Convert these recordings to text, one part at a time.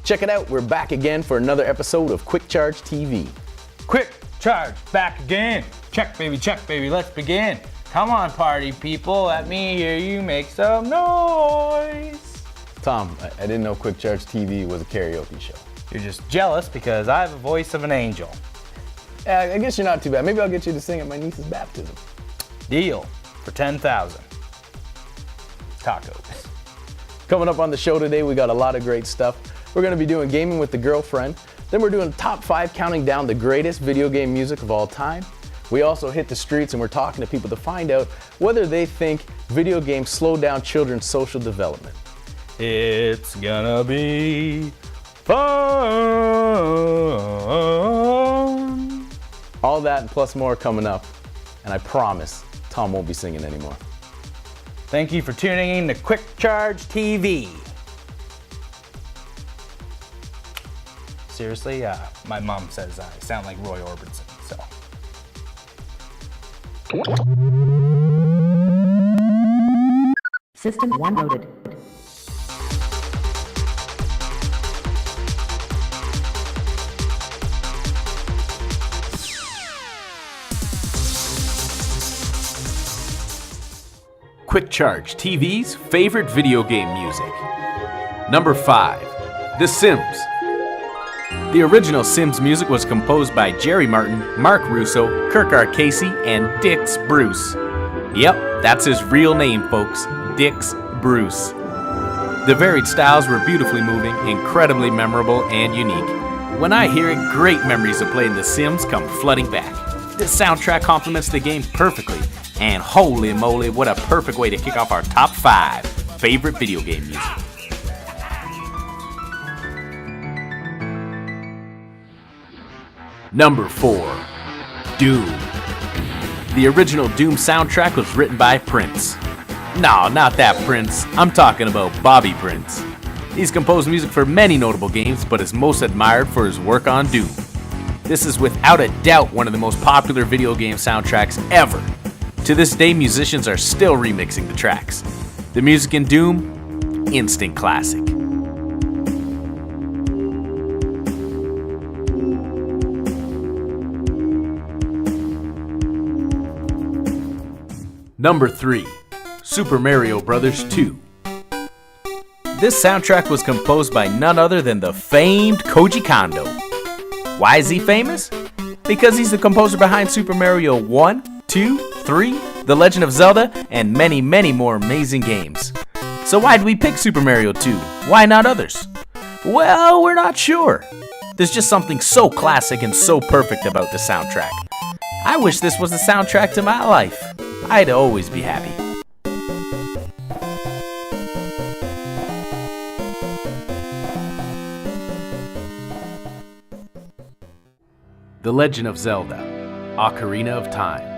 Check it out, we're back again for another episode of Quickcharge TV. Quick Charge, back again. Check baby, let's begin. Come on party people, let me hear you make some noise. Tom, I didn't know Quickcharge TV was a karaoke show. You're just jealous because I have a voice of an angel. I guess you're not too bad. Maybe I'll get you to sing at my niece's baptism. Deal for 10,000 tacos. Coming up on the show today, we got a lot of great stuff. We're going to be doing Gaming with the Girlfriend. Then we're doing top 5 counting down the greatest video game music of all time. We also hit the streets and we're talking to people to find out whether they think video games slow down children's social development. It's gonna be fun. All that and plus more coming up. And I promise Tom won't be singing anymore. Thank you for tuning in to Quickcharge TV. Seriously, my mom says I sound like Roy Orbison, so. System 1 loaded. Quickcharge TV's favorite video game music. Number 5, The Sims. The original Sims music was composed by Jerry Martin, Mark Russo, Kirk R. Casey, and Dix Bruce. Yep, that's his real name, folks, Dix Bruce. The varied styles were beautifully moving, incredibly memorable, and unique. When I hear it, great memories of playing The Sims come flooding back. This soundtrack complements the game perfectly, and holy moly, what a perfect way to kick off our top 5 favorite video game music. Number 4, Doom. The original Doom soundtrack was written by Prince. No, not that Prince. I'm talking about Bobby Prince. He's composed music for many notable games, but is most admired for his work on Doom. This is without a doubt one of the most popular video game soundtracks ever. To this day, musicians are still remixing the tracks. The music in Doom, instant classic. Number 3, Super Mario Bros. 2. This soundtrack was composed by none other than the famed Koji Kondo. Why is he famous? Because he's the composer behind Super Mario 1, 2, 3, The Legend of Zelda, and many, many more amazing games. So why did we pick Super Mario 2? Why not others? Well, we're not sure. There's just something so classic and so perfect about the soundtrack. I wish this was the soundtrack to my life. I'd always be happy. The Legend of Zelda, Ocarina of Time.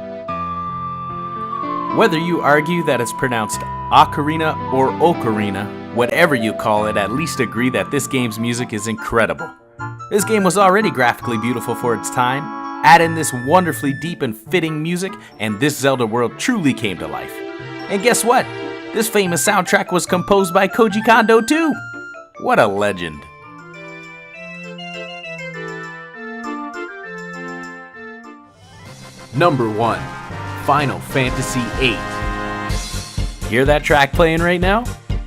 Whether you argue that it's pronounced Ocarina or Ocarina, whatever you call it, at least agree that this game's music is incredible. This game was already graphically beautiful for its time. Add in this wonderfully deep and fitting music, and this Zelda world truly came to life. And guess what? This famous soundtrack was composed by Koji Kondo too. What a legend. Number 1, Final Fantasy VIII. Hear that track playing right now?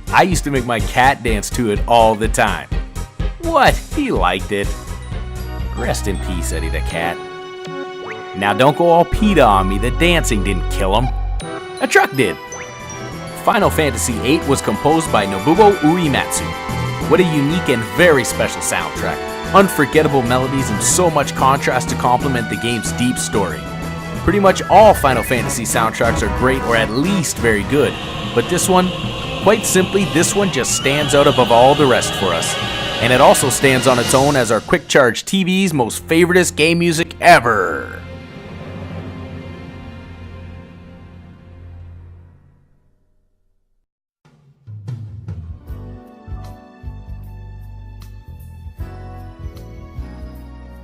I used to make my cat dance to it all the time. What? He liked it. Rest in peace, Eddie the cat. Now don't go all PETA on me, the dancing didn't kill him. A truck did. Final Fantasy VIII was composed by Nobuo Uematsu. What a unique and very special soundtrack. Unforgettable melodies and so much contrast to complement the game's deep story. Pretty much all Final Fantasy soundtracks are great or at least very good, but this one, quite simply, this one just stands out above all the rest for us. And it also stands on its own as our Quickcharge TV's most favoriteest game music ever.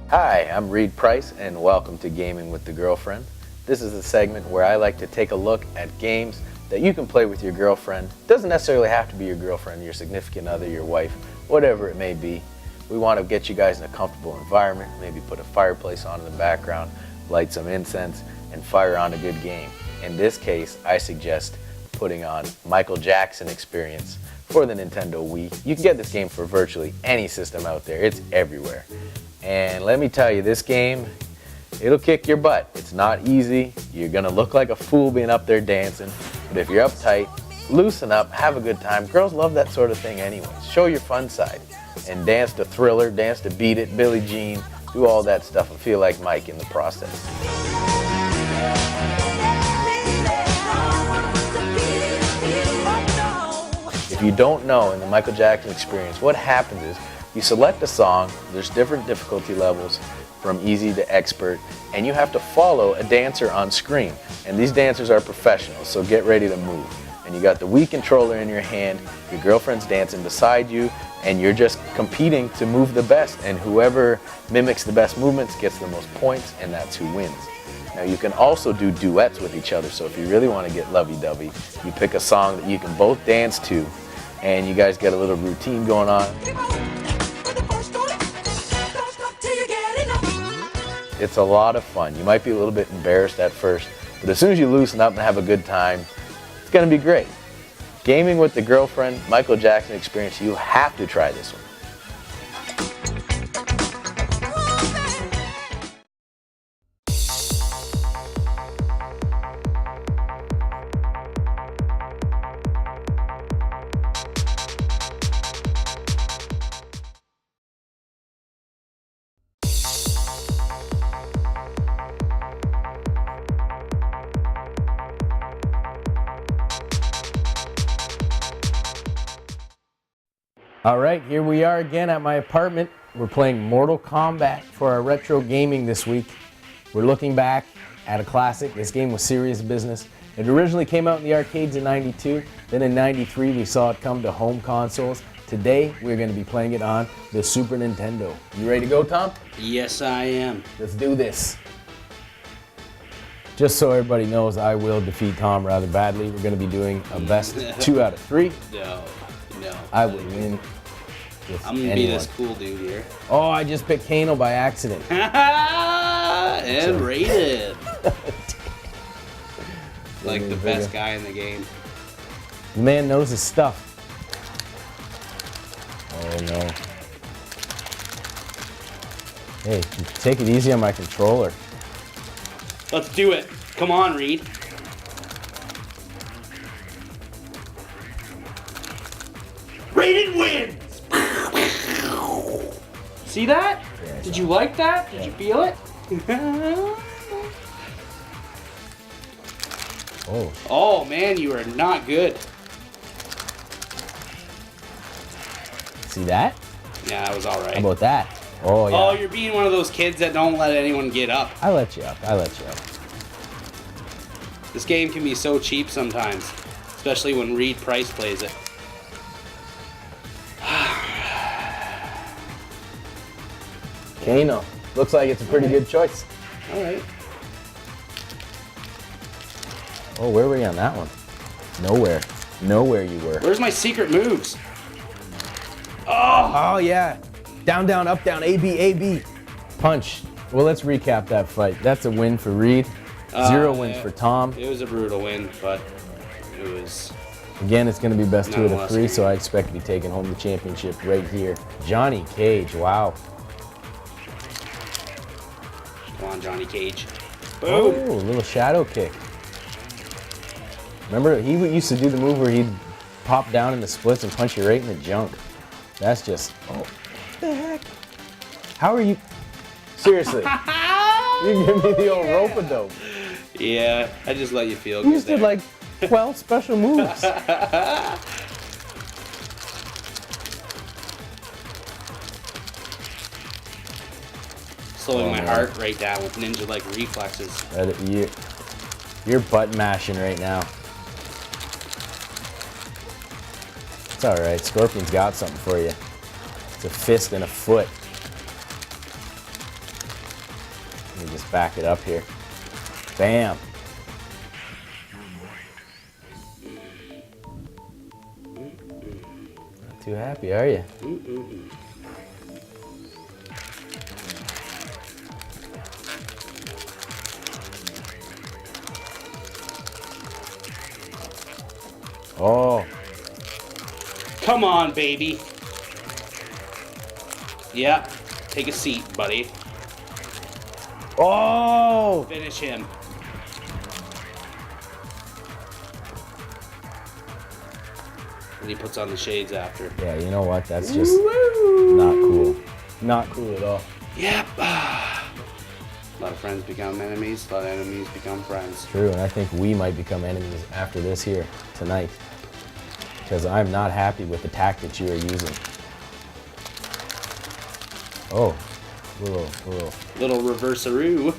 Hi, I'm Reed Price and welcome to Gaming with the Girlfriend. This is the segment where I like to take a look at games that you can play with your girlfriend. It doesn't necessarily have to be your girlfriend, your significant other, your wife, whatever it may be. We want to get you guys in a comfortable environment, maybe put a fireplace on in the background, light some incense, and fire on a good game. In this case, I suggest putting on Michael Jackson Experience for the Nintendo Wii. You can get this game for virtually any system out there. It's everywhere. And let me tell you, this game, it'll kick your butt. It's not easy. You're gonna look like a fool being up there dancing. But if you're uptight, loosen up, have a good time. Girls love that sort of thing anyways. Show your fun side. And dance to Thriller, dance to Beat It, Billie Jean, do all that stuff and feel like Mike in the process. If you don't know in the Michael Jackson Experience, what happens is you select a song, there's different difficulty levels from easy to expert, and you have to follow a dancer on screen. And these dancers are professionals, so get ready to move. And you got the Wii controller in your hand, your girlfriend's dancing beside you, and you're just competing to move the best. And whoever mimics the best movements gets the most points, and that's who wins. Now you can also do duets with each other, so if you really want to get lovey-dovey, you pick a song that you can both dance to, and you guys get a little routine going on. It's a lot of fun. You might be a little bit embarrassed at first, but as soon as you loosen up and have a good time, it's going to be great. Gaming with the girlfriend, Michael Jackson Experience, you have to try this one. All right, here we are again at my apartment. We're playing Mortal Kombat for our retro gaming this week. We're looking back at a classic. This game was serious business. It originally came out in the arcades in '92. Then in '93, we saw it come to home consoles. Today, we're going to be playing it on the Super Nintendo. You ready to go, Tom? Yes, I am. Let's do this. Just so everybody knows, I will defeat Tom rather badly. We're going to be doing a best 2 out of 3. No. I will win. I'm going to be this cool dude here. Oh, I just picked Kano by accident. And rated. Like the best guy in the game. The man knows his stuff. Oh no. Hey, take it easy on my controller. Let's do it. Come on, Reed. Rated wins! See that? Yeah, Did you like that? Did you feel it? Oh. Oh man, you are not good. See that? Yeah, that was alright. How about that? Oh yeah. Oh, you're being one of those kids that don't let anyone get up. I let you up. I let you up. This game can be so cheap sometimes, especially when Reed Price plays it. Kano. Looks like it's a pretty good choice. Alright. Oh, where were you on that one? Nowhere. Nowhere you were. Where's my secret moves? Oh yeah. Down, down, up, down, A, B, A, B. Punch. Well, let's recap that fight. That's a win for Reed. 0 wins for Tom. It was a brutal win, but it was... Again, it's going to be best 2 out of Nonetheless, 3, so I expect to be taking home the championship right here. Johnny Cage, wow. Come on, Johnny Cage. Oh, Boom! a little shadow kick. Remember, he used to do the move where he'd pop down in the splits and punch you right in the junk. That's just, oh, what the heck? How are you? Seriously. You give me the old rope-a-dope. Yeah, I just let you feel You good just there. did like 12 special moves. Slowing Oh, my man. heart rate down with ninja-like reflexes. You're butt mashing right now. It's all right. Scorpion's got something for you. It's a fist and a foot. Let me just back it up here. Bam. Not too happy, are you? Come on, baby. Yep. Take a seat, buddy. Oh! Finish him. And he puts on the shades after. Yeah, you know what? That's just not cool. Not cool at all. Yep. A lot of friends become enemies. A lot of enemies become friends. True, and I think we might become enemies after this here tonight. Because I'm not happy with the tactics you are using. Oh, Little reverse-aroo.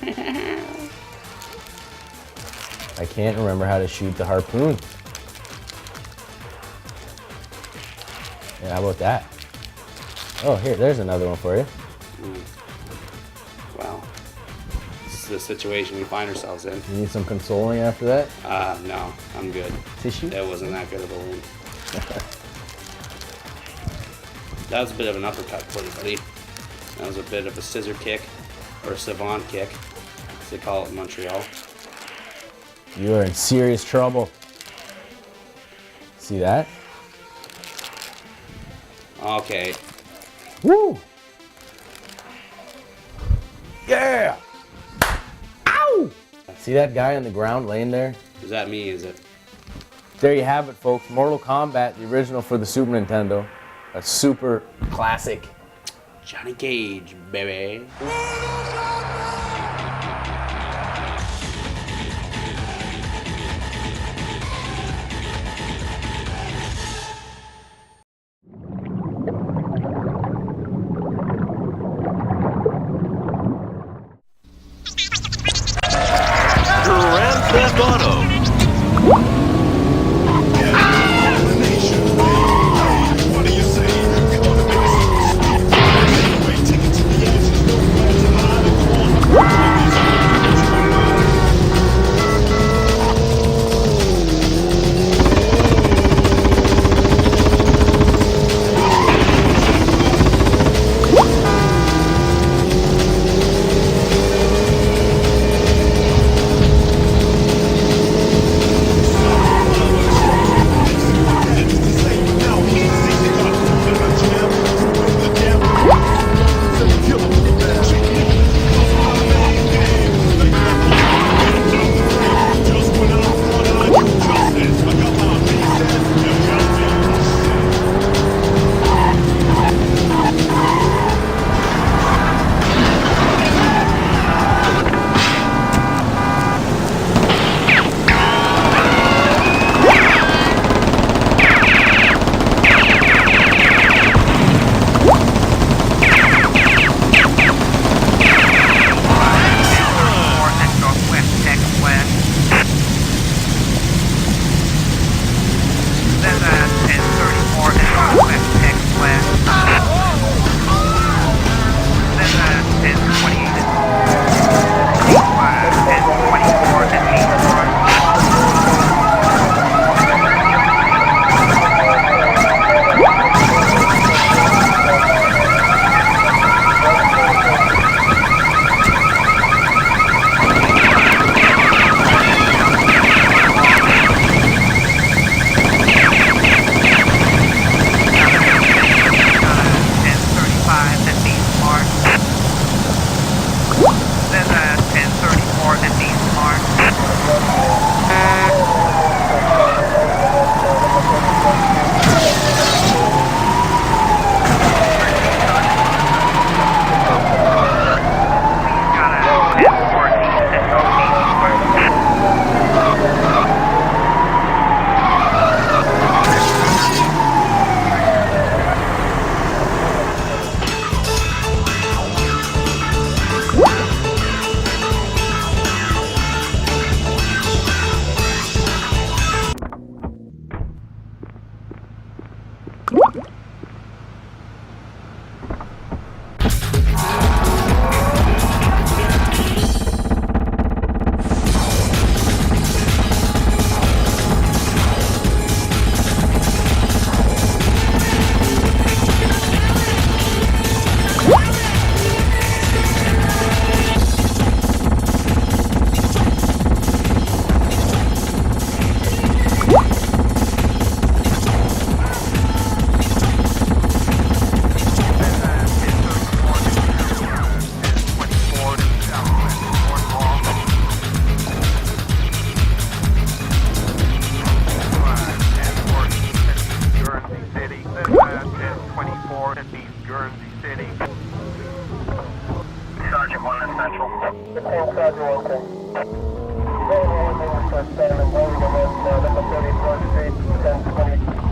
I can't remember how to shoot the harpoon. Yeah, how about that? Oh, here, there's another one for you. Well, this is the situation we find ourselves in. You need some consoling after that? No, I'm good. Tissue? That wasn't that good of a win. That was a bit of an uppercut for you, buddy. That was a bit of a scissor kick, or a savant kick, as they call it in Montreal. You are in serious trouble. See that? Okay. Woo! Yeah! Ow! See that guy on the ground laying there? Is that me, is it? There you have it, folks. Mortal Kombat, the original for the Super Nintendo. A super classic. Johnny Cage, baby. Grand Theft Auto. Guernsey City. Sergeant 1 in Central. 15 Sergeant 1, okay. Start standing and moving and then number 30 George Street, 1020.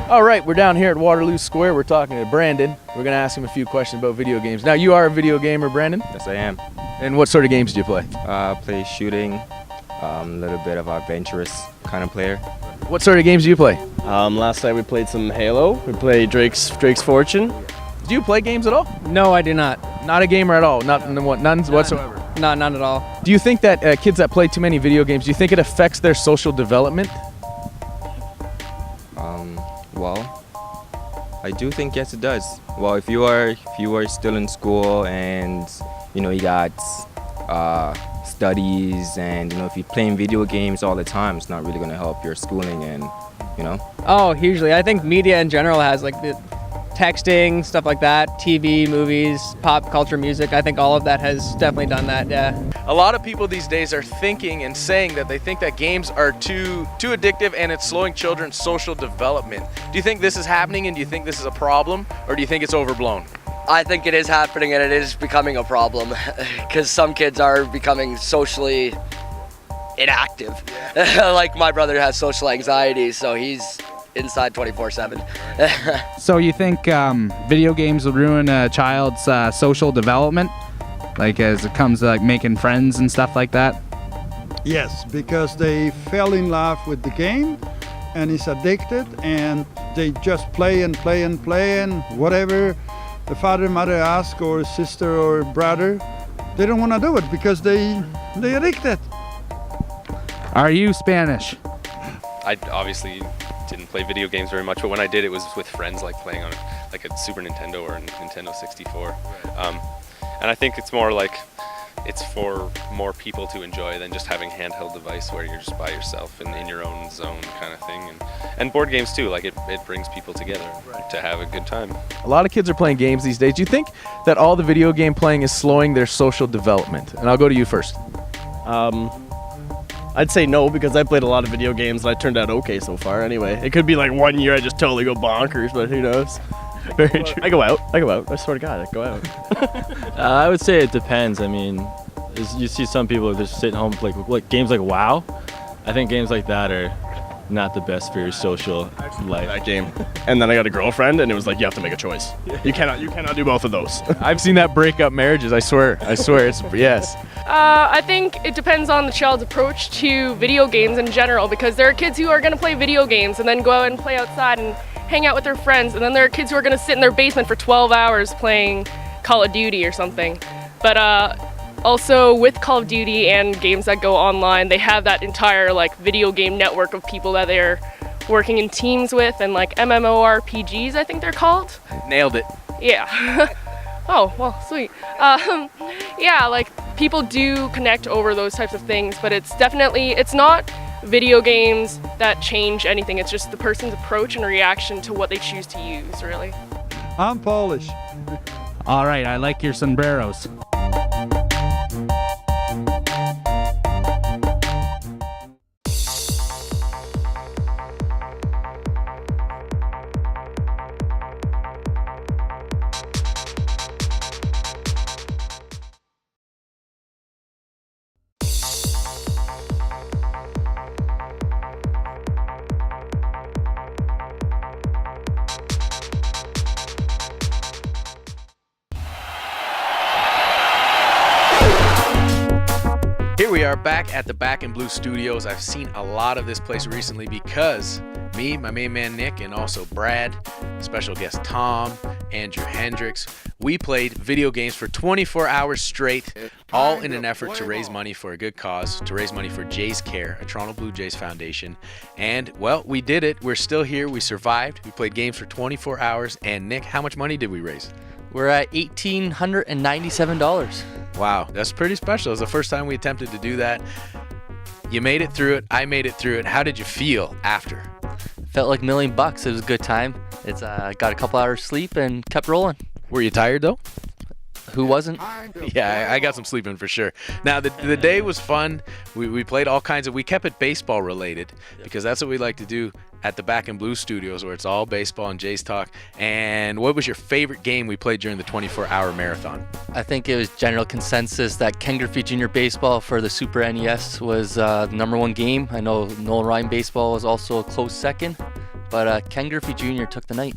All right, we're down here at Waterloo Square. We're talking to Brandon. We're gonna ask him a few questions about video games. Now, you are a video gamer, Brandon? Yes, I am. And what sort of games do you play? Play shooting, a little bit of adventurous kind of player. What sort of games do you play? Last night we played some Halo. We played Drake's Fortune. Do you play games at all? No, I do not. Not a gamer at all? None whatsoever? No, none at all. Do you think that kids that play too many video games, do you think it affects their social development? Well, I do think yes, it does. Well, if you are still in school and you got studies and if you're playing video games all the time, it's not really going to help your schooling and Oh, hugely. I think media in general has like the texting, stuff like that, TV, movies, pop culture, music. I think all of that has definitely done that, yeah. A lot of people these days are thinking and saying that they think that games are too addictive and it's slowing children's social development. Do you think this is happening and do you think this is a problem, or do you think it's overblown? I think it is happening and it is becoming a problem because some kids are becoming socially inactive. Like my brother has social anxiety, so he's inside 24/7. So you think video games will ruin a child's social development, like as it comes to like making friends and stuff like that? Yes, because they fell in love with the game and is addicted and they just play and play and play and whatever the father, mother ask or sister or brother, they don't want to do it because they addicted. Are you Spanish? I obviously didn't play video games very much, but when I did, it was with friends, like playing on like a Super Nintendo or a Nintendo 64. And I think it's more like it's for more people to enjoy than just having handheld device where you're just by yourself and in your own zone kind of thing. And board games too, like it brings people together to have a good time. A lot of kids are playing games these days. Do you think that all the video game playing is slowing their social development? And I'll go to you first. I'd say no, because I played a lot of video games and I turned out okay so far anyway. It could be like 1 year I just totally go bonkers, but who knows? Very true. I go out. I swear to God, I go out. I would say it depends. I mean, you see some people just sitting home like games like WoW. I think games like that are not the best for your social life. That game. And then I got a girlfriend and it was like, you have to make a choice. You cannot do both of those. I've seen that break up marriages, I swear. It's, yes. I think it depends on the child's approach to video games in general, because there are kids who are going to play video games and then go out and play outside and hang out with their friends, and then there are kids who are going to sit in their basement for 12 hours playing Call of Duty or something. But also with Call of Duty and games that go online, they have that entire video game network of people that they're working in teams with, and MMORPGs, I think they're called. Nailed it. Yeah. Oh, well, sweet. Yeah, people do connect over those types of things, but it's not video games that change anything. It's just the person's approach and reaction to what they choose to use, really. I'm Polish. All right, I like your sombreros. Here we are back at the Back in Blue Studios. I've seen a lot of this place recently because me, my main man Nick, and also Brad, special guest Tom, Andrew Hendricks, we played video games for 24 hours straight, all in an effort to raise money for a good cause, to raise money for Jays Care, a Toronto Blue Jays foundation. And, well, we did it. We're still here. We survived. We played games for 24 hours. And, Nick, how much money did we raise? We're at $1,897. Wow, that's pretty special. It was the first time we attempted to do that. You made it through it. I made it through it. How did you feel after? Felt like $1 million. It was a good time. It's got a couple hours sleep and kept rolling. Were you tired though? Who wasn't? Yeah, I got some sleep in for sure. Now, the day was fun. We played all kinds of, we kept it baseball related because that's what we like to do at the Back in Blue studios where it's all baseball and Jays talk. And what was your favorite game we played during the 24-hour marathon? I think it was general consensus that Ken Griffey Jr. Baseball for the Super NES was the #1 game. I know Nolan Ryan Baseball was also a close second, but Ken Griffey Jr. took the night.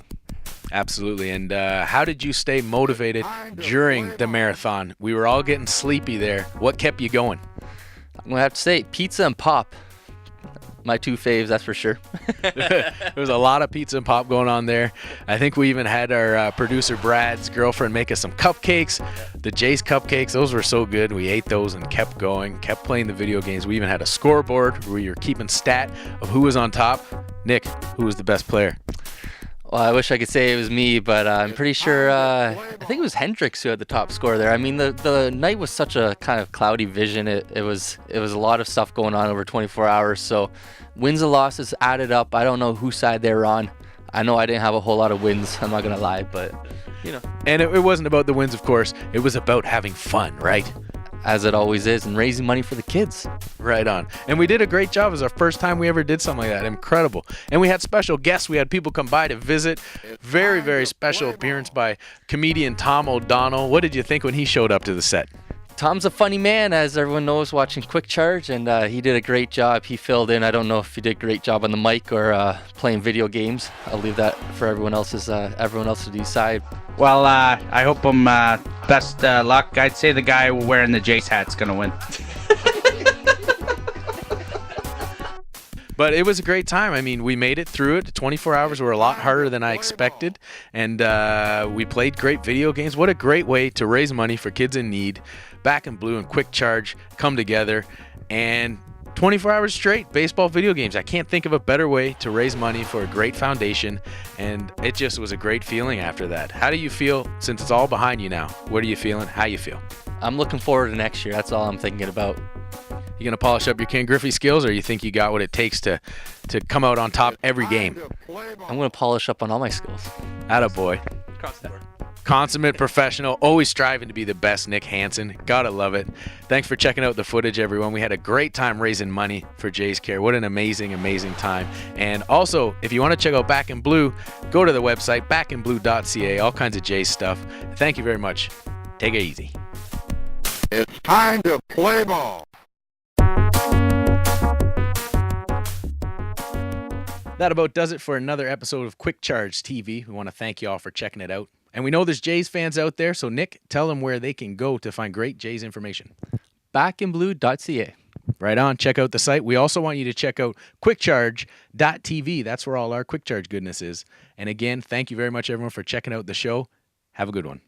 Absolutely. And how did you stay motivated during the marathon? We were all getting sleepy there. What kept you going? I'm going to have to say pizza and pop. My two faves, that's for sure. There was a lot of pizza and pop going on there. I think we even had our producer Brad's girlfriend make us some cupcakes. The Jace cupcakes, those were so good. We ate those and kept going, kept playing the video games. We even had a scoreboard where you were keeping stat of who was on top. Nick, who was the best player? Well, I wish I could say it was me, but I'm pretty sure, I think it was Hendricks who had the top score there. I mean, the night was such a kind of cloudy vision. It was a lot of stuff going on over 24 hours. So wins and losses added up. I don't know whose side they were on. I know I didn't have a whole lot of wins. I'm not going to lie, but, you know. And it wasn't about the wins, of course. It was about having fun, right? As it always is, and raising money for the kids. Right on. And we did a great job. It was our first time we ever did something like that. Incredible. And we had special guests. We had people come by to visit. Very, very special appearance by comedian Tom O'Donnell. What did you think when he showed up to the set? Tom's a funny man, as everyone knows, watching Quickcharge, and he did a great job. He filled in. I don't know if he did a great job on the mic or playing video games. I'll leave that for everyone else to decide. Well, I hope him best luck. I'd say the guy wearing the Jace hat's going to win. But it was a great time. I mean, we made it through it. 24 hours were a lot harder than I expected. And we played great video games. What a great way to raise money for kids in need. Back in Blue and Quickcharge come together. And 24 hours straight, baseball video games. I can't think of a better way to raise money for a great foundation. And it just was a great feeling after that. How do you feel since it's all behind you now? What are you feeling? How you feel? I'm looking forward to next year. That's all I'm thinking about. You gonna polish up your Ken Griffey skills, or you think you got what it takes to come out on top every game? I'm gonna polish up on all my skills. Attaboy. Across the board. Consummate professional, always striving to be the best, Nick Hansen. Gotta love it. Thanks for checking out the footage, everyone. We had a great time raising money for Jays Care. What an amazing, amazing time. And also, if you want to check out Back in Blue, go to the website, backinblue.ca, all kinds of Jays stuff. Thank you very much. Take it easy. It's time to play ball. That about does it for another episode of Quickcharge TV. We want to thank you all for checking it out. And we know there's Jays fans out there, so Nick, tell them where they can go to find great Jays information. Backinblue.ca. Right on. Check out the site. We also want you to check out Quickcharge.tv. That's where all our Quickcharge goodness is. And again, thank you very much, everyone, for checking out the show. Have a good one.